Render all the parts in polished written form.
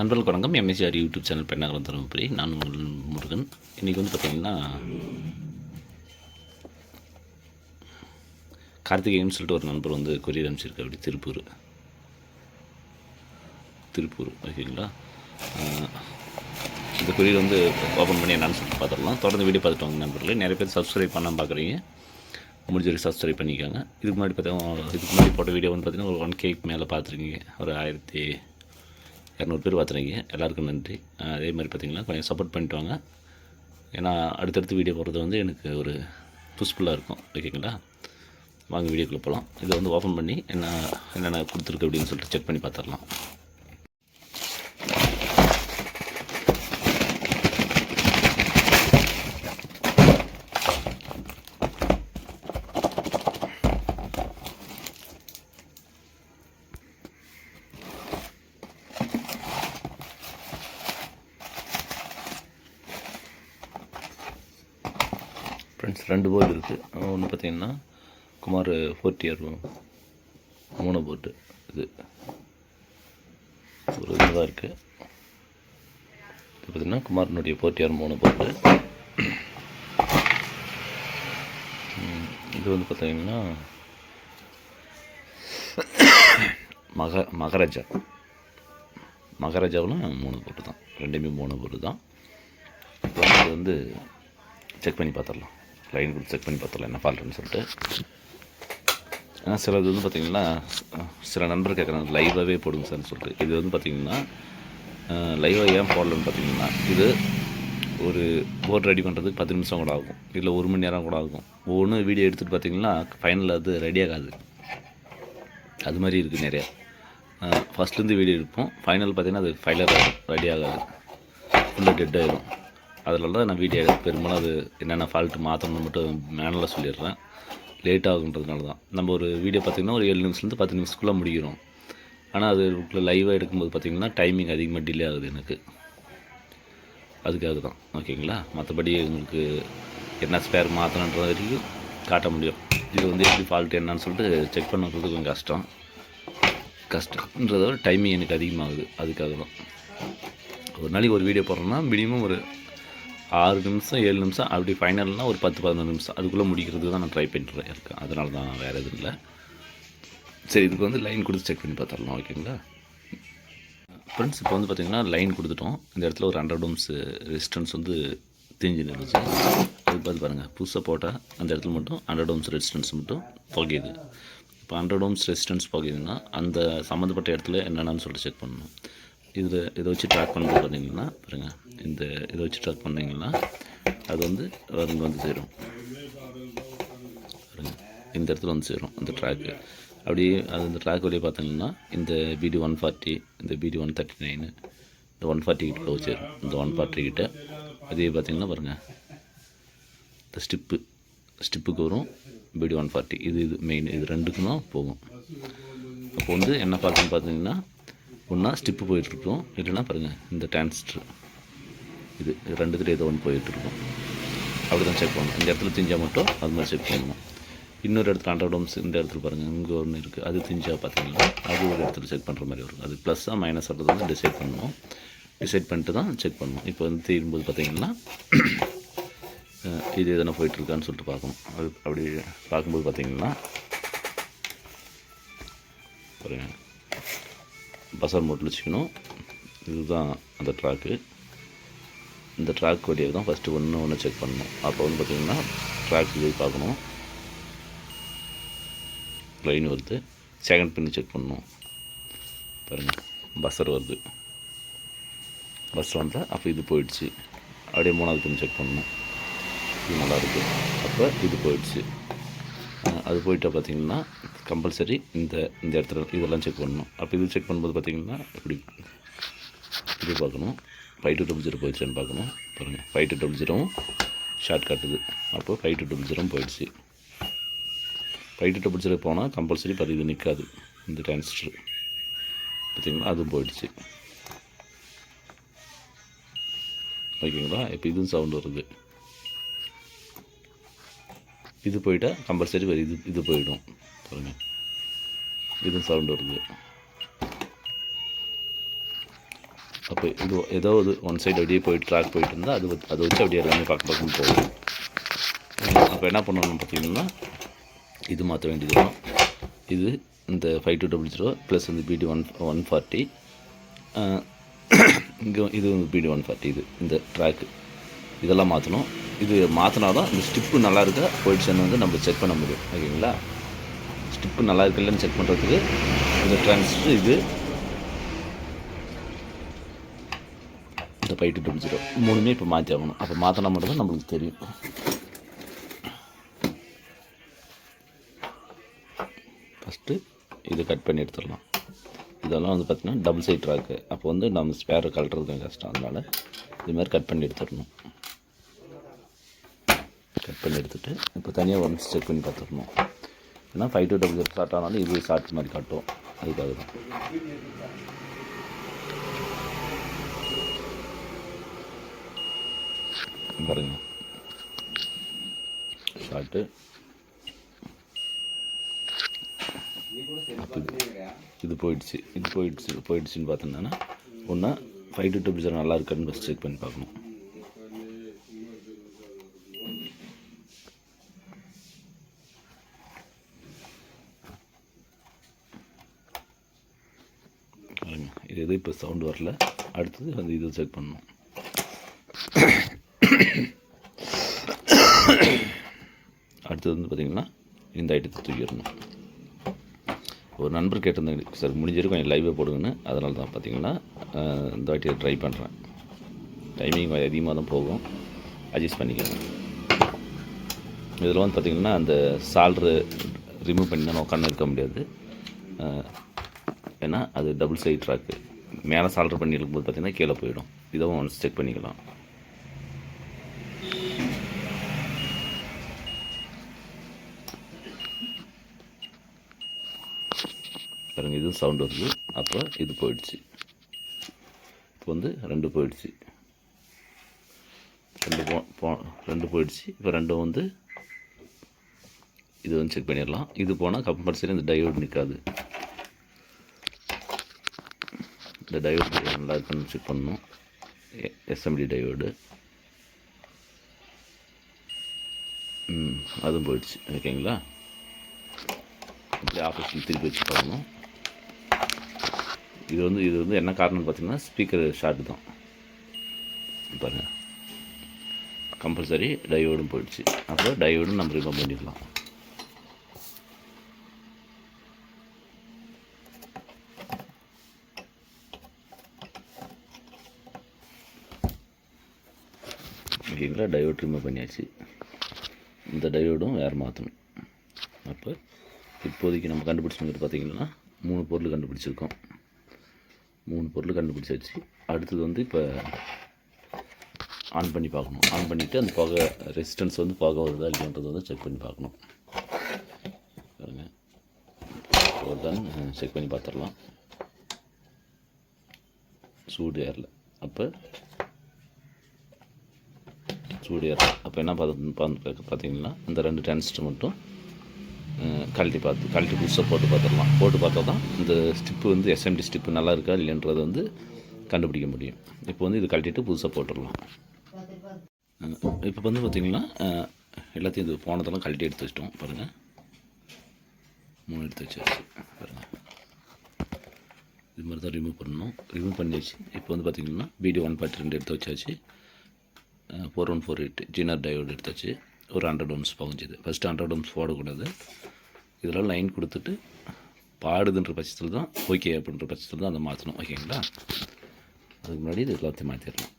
நண்பர்களுக்கு வணக்கம். MSR YouTube channel Pennagaram Dharmapuri. நான் உங்கள் முருகன். இன்றைக்கி வந்து பார்த்திங்கன்னா கார்த்திகேயன் சொல்லிட்டு ஒரு நண்பர் வந்து கொரியர் அனுப்பிச்சிருக்கு. அப்படி திருப்பூர் ஓகேங்களா. இந்த கொரியர் வந்து ஓப்பன் பண்ணி என்னான்னு சொல்லிட்டு பார்த்துடலாம். தொடர்ந்து வீடியோ பார்த்துட்டு வாங்க நண்பர்களே. நிறைய பேர் சப்ஸ்கிரைப் பண்ணாமல் பார்க்குறீங்க, முடிஞ்ச வரைக்கும் சப்ஸ்கிரைப் பண்ணிக்காங்க. இதுக்கு முன்னாடி போட்ட வீடியோ வந்து பார்த்திங்கன்னா ஒரு 1K மேலே பார்த்துருக்கீங்க. ஒரு 1200 பேர் பார்த்துருக்கீங்க. எல்லாருக்கும் நன்றி. அதே மாதிரி பார்த்திங்கன்னா கொஞ்சம் சப்போர்ட் பண்ணிட்டு வாங்க. ஏன்னா அடுத்தடுத்து வீடியோ போடுறது வந்து எனக்கு ஒரு யூஸ்ஃபுல்லாக இருக்கும். ஓகேங்களா, வாங்க வீடியோக்குள்ளே போகலாம். இதை வந்து ஓப்பன் பண்ணி என்னென்ன கொடுத்துருக்கு அப்படின்னு சொல்லிட்டு செக் பண்ணி பார்த்துடலாம். ஃப்ரெண்ட்ஸ், 2 போர்டு இருக்குது. ஒன்று பார்த்திங்கன்னா குமார் 40R 3 போர்டு. இது ஒரு இதுவாக இருக்குது. இது பார்த்திங்கன்னா குமாரனுடைய 40R 3 போர்டு. இது வந்து பார்த்திங்கன்னா மகாராஜாவில் 3 போர்டு தான். ரெண்டுமே 3 போர்டு தான். இப்போ இது வந்து செக் பண்ணி பார்த்துடலாம். லைன் கொடுத்து செக் பண்ணி பார்த்துடலாம் என்ன ஃபால்ட்டுன்னு சொல்லிட்டு. ஏன்னா சிலது வந்து பார்த்திங்கன்னா சில நண்பர் கேட்குறாங்க லைவாகவே போடுங்க சார்னு சொல்லிட்டு. இது வந்து பார்த்திங்கன்னா லைவாக ஏன் போடலன்னு பார்த்திங்கன்னா, இது ஒரு போர்டு ரெடி பண்ணுறதுக்கு 10 நிமிஷம் கூட ஆகும், இல்லை 1 மணி நேரம் கூட ஆகும். ஒவ்வொன்றும் வீடியோ எடுத்துகிட்டு பார்த்திங்கன்னா ஃபைனலில் அது ரெடி ஆகாது. அது மாதிரி இருக்குது நிறையா. ஃபஸ்ட்லேருந்து வீடியோ எடுப்போம், ஃபைனல் பார்த்திங்கன்னா அது ஃபைனல் ரெடி ஆகாது, ஃபுல்லாக டெட் ஆகிடும். அதில் தான் நான் வீடியோ பெரும்பாலும் அது என்னென்ன ஃபால்ட்டு மாற்றணும்னு மட்டும் மேனலாக சொல்லிடுறேன். லேட் ஆகுன்றதுனால தான். நம்ம ஒரு வீடியோ பார்த்திங்கன்னா ஒரு 7 நிமிஷத்துலேருந்து 10 நிமிஷத்துக்குள்ளே முடிக்கிறோம். ஆனால் அது லைவாக எடுக்கும்போது பார்த்திங்கன்னா டைமிங் அதிகமாக டிலே ஆகுது எனக்கு. அதுக்காக தான். ஓகேங்களா, மற்றபடி உங்களுக்கு என்ன ஸ்பேர் மாற்றணுன்ற வரைக்கும் காட்ட முடியும். இது வந்து எப்படி ஃபால்ட்டு என்னன்னு சொல்லிட்டு செக் பண்ணுறது கொஞ்சம் கஷ்டன்றத விட டைமிங் எனக்கு அதிகமாகுது. அதுக்காக தான். ஒரு நாளைக்கு ஒரு வீடியோ போடுறோன்னா மினிமம் ஒரு 6 நிமிஷம் 7 நிமிஷம், அப்படி ஃபைனல்னால் ஒரு 10-11 நிமிஷம் அதுக்குள்ளே முடிக்கிறது தான் நான் ட்ரை பண்ணிட்டு இருக்கேன். அதனால தான் வேறு எதுவும் இல்லை. சரி, இதுக்கு வந்து லைன் கொடுத்து செக் பண்ணி பார்த்துடலாம். ஓகேங்களா ஃப்ரெண்ட்ஸ், இப்போ வந்து பார்த்திங்கன்னா லைன் கொடுத்துட்டோம். இந்த இடத்துல ஒரு 100 ohms ரெசிஸ்டன்ஸ் வந்து தெரிஞ்சு நின்றுச்சு. அது பார்த்து பாருங்கள், புதுசாக போட்டால் அந்த இடத்துல மட்டும் 100 ohms ரெசிஸ்டன்ஸ் மட்டும் புகையுது. இப்போ 100 ohms ரெசிஸ்டன்ஸ் புகையுதுன்னா அந்த சம்மந்தப்பட்ட இடத்துல என்னென்னு சொல்லிட்டு செக் பண்ணணும். இதை வச்சு ட்ராக் பண்ணும்போது பார்த்தீங்கன்னா பாருங்கள், இதை வச்சு ட்ராக் பண்ணிங்கன்னா அது வந்து இங்கே வந்து சேரும். பாருங்கள், இந்த இடத்துல வந்து சேரும் அந்த ட்ராக்கு. அப்படியே அது இந்த ட்ராக் வழியே பார்த்தீங்கன்னா இந்த BD 140, இந்த BD 139, இந்த 140 கிட்ட போய் சேரும். இந்த 140 கிட்ட அதே பார்த்திங்கன்னா பாருங்கள், இந்த ஸ்டிப்புக்கு வரும் BD 140. இது மெயின், இது ரெண்டுக்கும் தான் போகும். அப்போ வந்து என்ன பார்த்துன்னு பார்த்தீங்கன்னா ஒன்றா ஸ்டிப்பு போயிட்டுருக்கோம், இல்லைன்னா பாருங்கள் இந்த டிரான்சிஸ்டர் இது ரெண்டுத்துல ஏதோ ஒன்று போயிட்டுருக்கோம். அப்படி தான் செக் பண்ணணும். இந்த இடத்துல திஞ்சால் மட்டும் அது மாதிரி செக் பண்ணணும். இன்னொரு இடத்துல 100 ohms இந்த இடத்துல பாருங்கள், இங்கே ஒன்று இருக்குது, அது திஞ்சால் பார்த்தீங்கன்னா அது ஒரு இடத்துல செக் பண்ணுற மாதிரி வரும். அது ப்ளஸ்ஸாக மைனஸ் வந்து டிசைட் பண்ணணும். டிசைட் பண்ணிட்டு தான் செக் பண்ணணும். இப்போ வந்து தீரும்போது பார்த்திங்கன்னா இது எதனா போயிட்டுருக்கான்னு சொல்லிட்டு பார்க்கணும். அது அப்படி பார்க்கும்போது பார்த்திங்கன்னா பாருங்கள், பசர் மோட்டில் வச்சுக்கணும். இதுதான் அந்த ட்ராக்கு. இந்த ட்ராக் வழியாக தான் ஃபஸ்ட்டு ஒன்று செக் பண்ணணும். அப்போ வந்து பார்த்திங்கன்னா ட்ராக் போய் பார்க்கணும், லைன் வருது. செகண்ட் பின் செக் பண்ணணும். பாருங்கள், பஸ்ஸர் வருது. பஸ் வந்தால் அப்போ இது போயிடுச்சு. அப்படியே 3வது பின் செக் பண்ணணும். இது நல்லாயிருக்கு. அப்போ இது போயிடுச்சு. அது போயிட்டால் பார்த்திங்கன்னா கம்பல்சரி இந்த இடத்துல இதெல்லாம் செக் பண்ணணும். அப்போ இது செக் பண்ணும்போது பார்த்திங்கன்னா இப்படி இது பார்க்கணும், 5200 போயிடுச்சுன்னு பார்க்கணும். பாருங்கள், 5200 ஷார்ட் காட்டுது. அப்போ 5200 போயிடுச்சு. 5200 போனால் கம்பல்சரி இது நிற்காது, இந்த டிரான்சிஸ்டர் பார்த்திங்கன்னா அதுவும் போயிடுச்சு. ஓகேங்களா, இப்போ இதுவும் சவுண்டு வருது. இது போயிட்டால் கம்பல்சரி இது போயிடும். பாருங்கள், இதுவும் சவுண்டு வருது. அப்போ இது ஏதோ ஒன் சைடு அப்படியே போயிட்டு ட்ராக் போயிட்டு இருந்தால் அதை வச்சு அப்படியே எல்லாமே பக்கம் போகும். அப்போ என்ன பண்ணணும்னு பார்த்தீங்கன்னா இது மாற்ற வேண்டியது தான். இது இந்த 5200 ப்ளஸ் வந்து BD 140, இங்கே இது வந்து BD 140, இந்த ட்ராக்கு இதெல்லாம் மாற்றணும். இது மாற்றினா தான் இந்த ஸ்டிப்பு நல்லா இருக்கா போயிடுச்சுன்னு வந்து நம்ம செக் பண்ண முடியும். ஓகேங்களா? ஸ்டிப்பு நல்லா இருக்குல்லன்னு செக் பண்ணுறதுக்கு இந்த டிரான்சிஸ்டர் இது இந்த 5200 மூணுமே இப்போ மாற்றி ஆகணும். அப்போ மாற்றினா மட்டும் தான் நம்மளுக்கு தெரியும். ஃபஸ்ட்டு இதை கட் பண்ணி எடுத்துடலாம். இதெல்லாம் வந்து பார்த்திங்கன்னா டபுள் சைட் ட்ராக்கு. அப்போ வந்து நம்ம ஸ்பேரை கழட்டுறது கொஞ்சம் கஷ்டம். அதனால் இதுமாதிரி கட் பண்ணி எடுத்துடணும். கட் பண்ணி எடுத்துகிட்டு இப்போ தனியாக ஒன்ஸ் செக் பண்ணி பார்த்துடணும். ஏன்னா 5200 ஷார்ட் ஆனாலும் இது ஷார்ட் மாதிரி காட்டும். அதுக்காக தான் பாருங்க ஷார்ட்டு. இது போயிடுச்சுன்னு பார்த்தோம்னா ஒன்றா 5200 நல்லா இருக்கான்னு ஃபஸ்ட் செக் பண்ணி பார்க்கணும். இது இப்போ சவுண்டு வரல. அடுத்தது வந்து இது செக் பண்ணணும். அடுத்தது வந்து பார்த்திங்கன்னா இந்த ஐட்டத்தை தூக்கிடணும். ஒரு நண்பர் கேட்டிருந்தாங்க, சார் முடிஞ்சிருக்கும் கொஞ்சம் லைவே போடுங்கன்னு. அதனால தான் பார்த்திங்கன்னா இந்த வாட்டியை ட்ரை பண்ணுறேன். டைமிங் கொஞ்சம் அதிகமாக தான் போகும், அட்ஜஸ்ட் பண்ணிக்கோங்க. இதில் வந்து பார்த்திங்கன்னா அந்த சால்ட்ரு ரிமூவ் பண்ணி தான் உட்காந்து இருக்க முடியாது. ஏன்னா அது டபுள் சைட் ட்ராக்கு. மேலே சால்ட்ரு பண்ணி இருக்கும்போது பார்த்திங்கன்னா கீழே போயிடும். இதுவும் ஒன்ஸ் செக் பண்ணிக்கலாம். பாருங்கள், இதுவும் சவுண்டு வருது. அப்போ இது போயிடுச்சு. இப்போ வந்து 2 போயிடுச்சு. 2 போயிடுச்சு. இப்போ 2 வந்து இது வந்து செக் பண்ணிடலாம். இது போனால் கம்பல்சரி இந்த டயோடு நிற்காது. இந்த டயோடு நல்லா இருக்குன்னு செக் பண்ணணும். SMD டயோடு அதுவும் போயிடுச்சு. ஓகேங்களா? அப்படி ஆப்போசிட் திருப்பி வச்சு பார்க்கணும். இது வந்து என்ன காரணம்னு பார்த்தீங்கன்னா ஸ்பீக்கர் ஷார்ட் தான். பாருங்கள், கம்பல்சரி டயோடும் போயிடுச்சு. அப்போ டயோடும் நம்ம ரிமூவ் பண்ணிக்கலாம். ஓகேங்களா? டயோடு ரிமூவ் பண்ணியாச்சு. இந்த டயோடும் வேறு மாற்றணும். அப்போ இப்போதைக்கு நம்ம கண்டுபிடிச்சோங்கிறது பார்த்திங்கன்னா 3 பொருள் கண்டுபிடிச்சிருக்கோம். 3 பொருள் கண்டுபிடிச்சாச்சு. அடுத்தது வந்து இப்போ ஆன் பண்ணி பார்க்கணும். ஆன் பண்ணிவிட்டு அந்த புகை ரெசிஸ்டன்ஸ் வந்து புகை வருதா இல்லைன்றது வந்து செக் பண்ணி பார்க்கணும். பாருங்கள், தான் செக் பண்ணி பார்த்துடலாம். சூடு ஏறல. அப்போ சூடு ஏறல. அப்போ என்ன பார்த்தீங்கன்னா இந்த 2 டிரான்சிஸ்டர் மட்டும் கழட்டி புதுசாக போட்டு பார்த்தா தான் இந்த ஸ்டிப்பு வந்து SMD ஸ்டிப்பு நல்லா இருக்கா இல்லைன்றது வந்து கண்டுபிடிக்க முடியும். இப்போ வந்து இது கழட்டிட்டு புதுசாக போட்டுடலாம். இப்போ வந்து பார்த்திங்கன்னா எல்லாத்தையும் இது போனதெல்லாம் கழட்டி எடுத்து வச்சிட்டோம். பாருங்கள், 3 எடுத்து வச்சாச்சு. பாருங்கள், இது மாதிரி தான் ரிமூவ் பண்ணணும். ரிமூவ் பண்ணியாச்சு. இப்போ வந்து பார்த்திங்கன்னா BD 142 எடுத்து வச்சாச்சு. 4148 ஜீனர் டயோடு எடுத்தாச்சு. ஒரு 100 ohms பகுஞ்சது. ஃபஸ்ட்டு 100 ohms போடக்கூடாது. இதெல்லாம் லைன் கொடுத்துட்டு பாடுதுன்ற பட்சத்தில் தான் ஓகே அப்படின்ற பட்சத்தில் தான் அதை மாற்றணும். ஓகேங்களா? அதுக்கு முன்னாடி இது எல்லாத்தையும் மாற்றிடலாம்.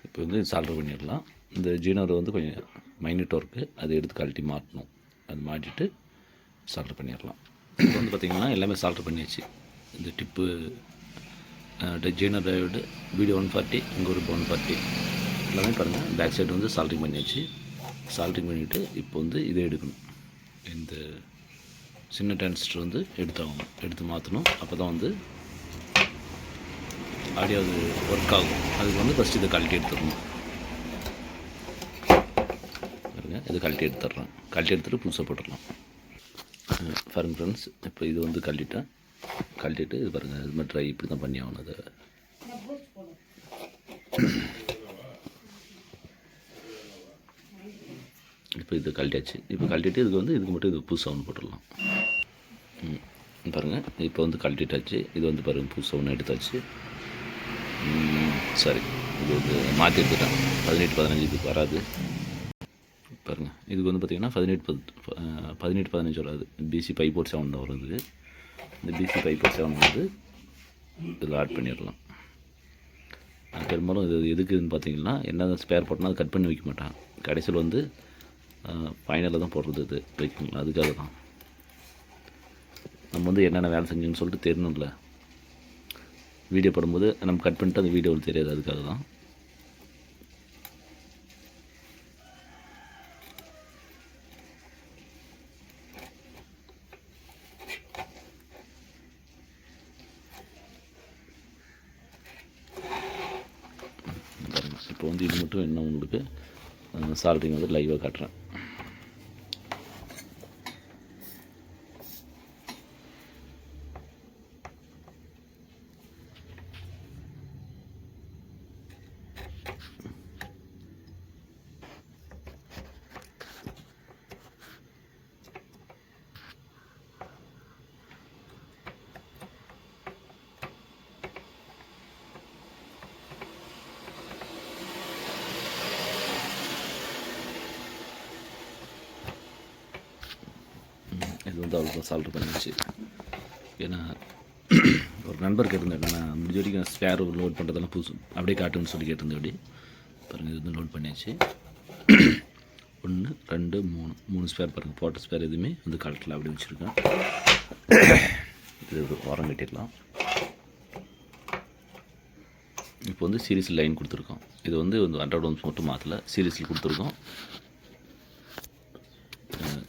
இப்போ வந்து சால்டர் பண்ணிடலாம். இந்த ஜீனர் வந்து கொஞ்சம் மைனூட் ஒர்க்கு, அதை எடுத்து கழட்டி மாட்டணும். அது மாட்டிட்டு சால்டர் பண்ணிடலாம். இப்போ வந்து பார்த்திங்கன்னா எல்லாமே சால்டர் பண்ணியாச்சு. இந்த டிப்பு ஜீனர் டயோடு BD 140, இங்கே ஒரு 140 எல்லாமே பாருங்கள். பேக் சைடு வந்து சால்ட்ரிங் பண்ணியாச்சு. சால்ட்ரிங் பண்ணிவிட்டு இப்போ வந்து இதை எடுக்கணும். இந்த சின்ன டிரான்சிஸ்டர் வந்து எடுத்து மாற்றணும். அப்போ தான் வந்து ஆடியோ அது ஒர்க் ஆகும். அதுக்கு வந்து ஃபஸ்ட்டு இதை கழட்டி எடுத்துடணும். பாருங்கள், இதை கழட்டி எடுத்துடுறேன். கழட்டி எடுத்துகிட்டு புதுசாக போட்டுடலாம். பாருங்க ஃப்ரெண்ட்ஸ், இப்போ இது வந்து கழட்டிட்டு இது பாருங்கள், இது மாதிரி ட்ரை இப்படி தான் பண்ணி ஆகணும். அதை இப்போ இது கழட்டியாச்சு. இப்போ கழட்டிட்டு இதுக்கு மட்டும் இது புதுசாக ஒன்று போட்டுடலாம். பாருங்கள், இப்போ வந்து கழட்டிட்டாச்சு. இது வந்து பாருங்கள், புதுசாக ஒன்று எடுத்தாச்சு. சரி, இது வந்து மாற்றி எடுத்துட்டேன். 18-15 இதுக்கு வராது. பாருங்கள், இதுக்கு வந்து பார்த்திங்கன்னா 18-15 வராது. BC 547 தான் வருது. இந்த BC 547 வந்து இதில் ஆட் பண்ணிடலாம். பெரும்பாலும் இது எதுக்குன்னு பார்த்தீங்கன்னா, என்ன ஸ்பேர் போட்டோன்னா அது கட் பண்ணி வைக்க மாட்டான். கடைசியில் வந்து ஃபைனலில் தான் போடுறது இது வைக்கணும். அதுக்காக தான் நம்ம வந்து என்னென்ன வேலை செஞ்சோன்னு சொல்லிட்டு தெரியணும்ல. வீடியோ போடும்போது நம்ம கட் பண்ணிட்டு அந்த வீடியோவில் தெரியாது. அதுக்காக தான். இப்போ வந்து இது மட்டும் என்ன உங்களுக்கு சால்ட்ரிங் வந்து லைவாக காட்டுறேன். இது வந்து அவ்வளோ சால்வ் பண்ணிடுச்சு. ஏன்னா ஒரு நண்பர் கேட்டிருந்தேன், நான் முடிஞ்ச வரைக்கும் ஸ்பேர் லோட் பண்ணுறதெல்லாம் புதுசு அப்படியே காட்டுன்னு சொல்லி கேட்டிருந்தேன். அப்படி பாருங்கள், இது வந்து லோட் பண்ணியாச்சு. 1 2 3 ஸ்பேர் பாருங்கள். போட்ட ஸ்பேர் எதுவுமே வந்து கலெக்டில் அப்படி வச்சுருக்கேன். இது உரம் கட்டிடலாம். இப்போ வந்து சீரீஸில் லைன் கொடுத்துருக்கோம். இது வந்து 100 ohms மட்டும் மாற்றலை, சீரீஸில் கொடுத்துருக்கோம்.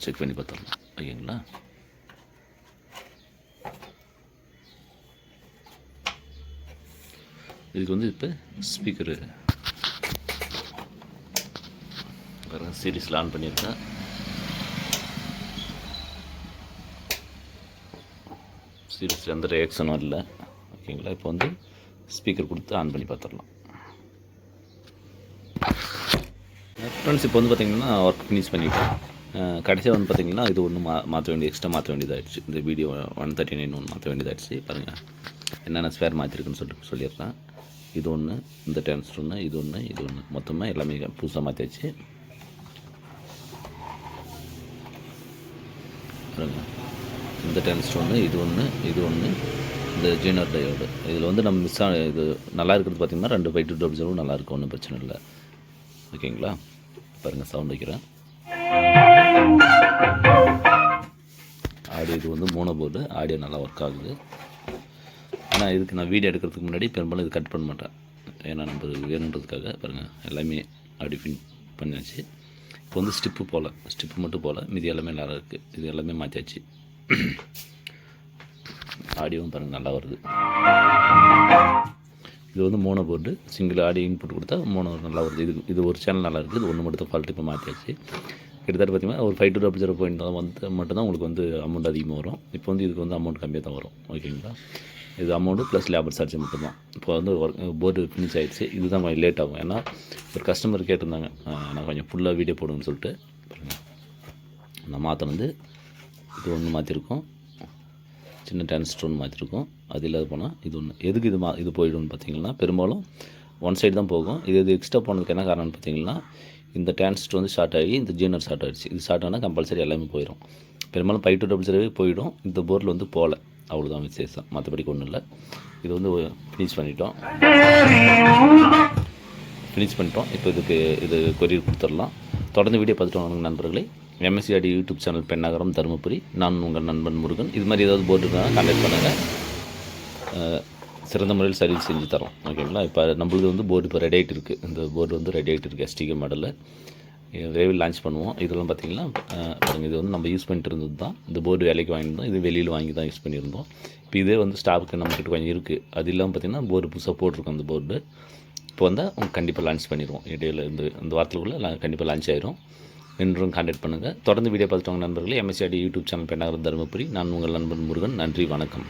செக் பண்ணி பார்த்துடலாம். ஓகேங்களா? இதுக்கு வந்து இப்போ ஸ்பீக்கரு சீரீஸில் ஆன் பண்ணியிருக்கேன். சீரீஸில் எந்த ரியாக்ஷனும் இல்லை. ஓகேங்களா? இப்போ வந்து ஸ்பீக்கர் கொடுத்து ஆன் பண்ணி பார்த்துடலாம். ஃப்ரெண்ட்ஸ், இப்போ வந்து பார்த்திங்கன்னா ஒர்க் ஃபினிஷ் பண்ணிவிட்டேன். கடைசியாக வந்து பார்த்திங்கன்னா இது ஒன்று எக்ஸ்ட்ரா மாற்ற வேண்டியதாகிடுச்சு. இந்த வீடியோ 139 ஒன்று மாற்ற வேண்டியதாகிடுச்சு. பாருங்கள், என்னென்ன ஸ்பேர் மாற்றிருக்குன்னு சொல்லிடுறேன். இது ஒன்று, இந்த டிரான்சிஸ்டர் ஒன்று, இது ஒன்று மொத்தமாக எல்லாமே புதுசாக மாற்றியாச்சு. பாருங்கள், இந்த டிரான்சிஸ்டர் ஒன்று, இது ஒன்று, இந்த ஜீனர் டயோடு. இதில் வந்து நம்ம இது நல்லா இருக்கிறது பார்த்திங்கன்னா 2 520 நல்லாயிருக்கும், ஒன்றும் பிரச்சனை இல்லை. ஓகேங்களா? பாருங்கள், சவுண்ட் வைக்கிறேன். ஆடியோ இது வந்து மோனோ போர்டு. ஆடியோ நல்லா ஒர்க் ஆகுது. ஆனால் இதுக்கு நான் வீடியோ எடுக்கிறதுக்கு முன்னாடி பெரும்பாலும் இது கட் பண்ண மாட்டேன். ஏன்னா நம்ம வேணுன்றதுக்காக. பாருங்கள், எல்லாமே அப்படி ஃபின் பண்ணியாச்சு. இப்போ வந்து ஸ்டிப்பு மட்டும் போல் மீதி எல்லாமே நல்லா இருக்குது. இது எல்லாமே மாற்றியாச்சு. ஆடியோவும் பாருங்கள் நல்லா வருது. இது வந்து mono board. Single audio input கொடுத்தா மோனோ நல்லா வருது. இது ஒரு சேனல் நல்லா இருக்குது. இது ஒன்று மட்டும் தான் ஃபால்ட். இப்போ மாற்றியாச்சு. கிட்டத்தட்ட பார்த்திங்கன்னா ஒரு 5200 வந்து மட்டும்தான் உங்களுக்கு வந்து அமௌண்ட் அதிகமாக வரும். இப்போ வந்து இதுக்கு வந்து அமௌண்ட் கம்மியாக தான் வரும். ஓகேங்களா? இது அமௌண்ட்டு ப்ளஸ் லேபர் சார்ஜ் மட்டும்தான். இப்போ வந்து போர்டு ஃபினிஷ் ஆகிடுச்சு. இதுதான் கொஞ்சம் லேட் ஆகும். ஏன்னா ஒரு கஸ்டமர் கேட்டிருந்தாங்க, நான் கொஞ்சம் ஃபுல்லாக வீடியோ போடுங்கன்னு சொல்லிட்டு. பாருங்கள், நான் மாற்றினது இது ஒன்று மாற்றிருக்கோம். சின்ன டிரான்சிஸ்டர் ஒன்று மாற்றிருக்கோம். அது இல்லாத போனால் இது ஒன்று. எதுக்கு இது போயிடும்னு பார்த்தீங்கன்னா, பெரும்பாலும் ஒன் சைடு தான் போகும். இது எக்ஸ்ட்ரா போனதுக்கு என்ன காரணம்னு பார்த்தீங்கன்னா, இந்த டிரான்சிஸ்டர் வந்து ஷார்ட் ஆகி இந்த ஜீனர் ஷார்ட் ஆகிடுச்சு. இது ஷார்ட் ஆனால் கம்பல்சரி எல்லாமே போயிடும். பெரும்பாலும் 5200 போயிடும். இந்த போர்டில் வந்து போகல. அவ்வளோதான் விசேஷம். மற்றபடிக்கு ஒன்றும் இல்லை. இது வந்து ஃபினிஷ் பண்ணிட்டோம். இப்போ இது கொரியர் கொடுத்துடலாம். தொடர்ந்து வீடியோ பார்த்துட்டு வாங்க நண்பர்களே. MSCRD YouTube channel Pennagaram Dharmapuri. நான் உங்கள் நண்பன் முருகன். இது மாதிரி ஏதாவது போர்டு இருந்தால் கான்டாக்ட் பண்ணுங்கள். சிறந்த முறையில் சர்வீஸ் செஞ்சு தரோம். ஓகேங்களா? இப்போ நம்மளுக்கு வந்து போர்டு இப்போ ரெடி ஆகிட்டு இருக்குது. இந்த போர்டு வந்து ரெடி ஆகிட்டு இருக்குது. STK மாடலில். விரைவில் லான்ச் பண்ணுவோம். இதெல்லாம் பார்த்திங்கன்னா பாருங்கள், இது வந்து நம்ம யூஸ் பண்ணிட்டு இருந்தது தான். இந்த போர்டு வேலைக்கு வாங்கியிருந்தோம், இது வெளியில் வாங்கி தான் யூஸ் பண்ணியிருந்தோம். இப்போ இதே வந்து ஸ்டாக்கு நம்மக்கிட்ட கொஞ்சம் இருக்குது. அது இல்லாமல் பார்த்திங்கன்னா போர்டு புதுசாக போட்டிருக்கோம். அந்த போர்டு இப்போ வந்தால் கண்டிப்பாக லான்ச் பண்ணிடுவோம். இடையில இந்த வாரத்துக்குள்ளே கண்டிப்பாக லான்ச் ஆயிரும். என்றும் கான்டாக்ட் பண்ணுங்கள். தொடர்ந்து வீடியோ பார்த்துட்டு நண்பர்களே. MSCID YouTube channel Pennagaram Dharmapuri. நான் உங்கள் நண்பன் முருகன். நன்றி, வணக்கம்.